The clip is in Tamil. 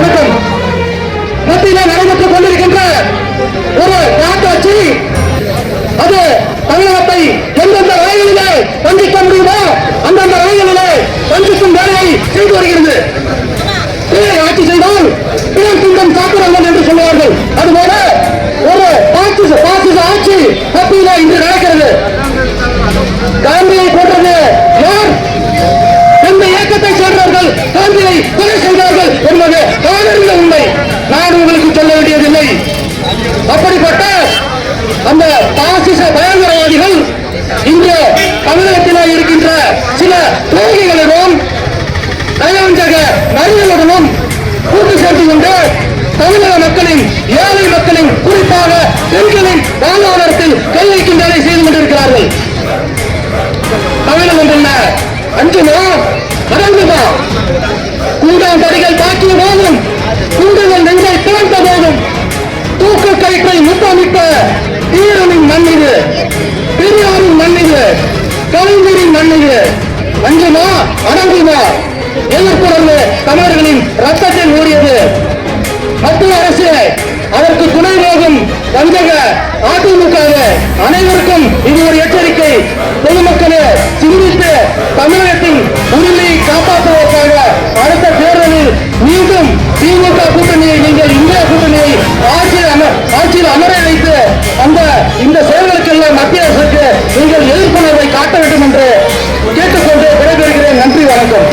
வணக்கம். மத்தியில் நடைபெற்றுக் கொண்டிருக்கின்ற ஒரு நாட்டாட்சி அது தமிழகத்தை எந்தெந்த வகைகளிலே சந்திக்க முடியுமோ அந்தந்த வகைகளிலே சந்திக்கும் வேலையை செய்து வருகிறது. ஆட்சி செய்தால் பிணம் துண்டம் சாப்பிடுவார்கள் என்று சொல்லுவார்கள். அதுபோல ஒரு பாசிச ஆட்சி மத்தியில இன்று நடக்கிறது. காந்தியை போன்றது யார்? எந்த இயக்கத்தை சேர்ந்தவர்கள் காந்தியை கொலை செய்தார்கள் என்பது காணறிந்த உண்மை. நான் உங்களுக்கு சொல்ல வேண்டியதில்லை. அப்படிப்பட்ட அந்த பாசிச பயங்கரவாதிகள் இன்று தமிழகத்தில் இருக்கின்ற சில துரோகிகளிடம் நயவஞ்சக நரிகளுடனும் கூட்டு சேர்த்து கொண்டு தமிழக மக்களின் ஏழை மக்களின் குறிப்பாக பெண்களின் வாழ்வாதாரத்தில் கை வைக்கும் வேலை செய்து கொண்டிருக்கிறார்கள். தமிழகம் என்ன அஞ்சுமா அடங்குமா? கூடாந்தடிகள் தாக்கிய போதும் குண்டுகள் நெஞ்சை திறந்த போதும் தூக்கு கயிற்றை முத்தமிட்ட ஈரனின் மண் இது, பெரியாரின் மண் இது, கலைஞரின் மண் இது. அஞ்சுமா அடங்குமா? எதிர்ப்புணர்வு தமிழர்களின் ரத்தத்தில் ஓடியது. மத்திய அரசு அதற்கு துணை போகும் வஞ்சக அதிமுக அனைவருக்கும் இது ஒரு எச்சரிக்கை. பொதுமக்களே சிந்தித்து தமிழகத்தின் உரிமையை காப்பாற்றுவதற்காக அடுத்த தேர்தலில் மீண்டும் திமுக கூட்டணியை நீங்கள் இந்தியா கூட்டணியை ஆட்சியில் அமர வைத்து இந்த செயல்களுக்கெல்லாம் மத்திய அரசுக்கு நீங்கள் எதிர்ப்புணர்வை காட்ட வேண்டும் என்று கேட்டுக்கொண்டு விடைபெறுகிறேன். நன்றி, வணக்கம்.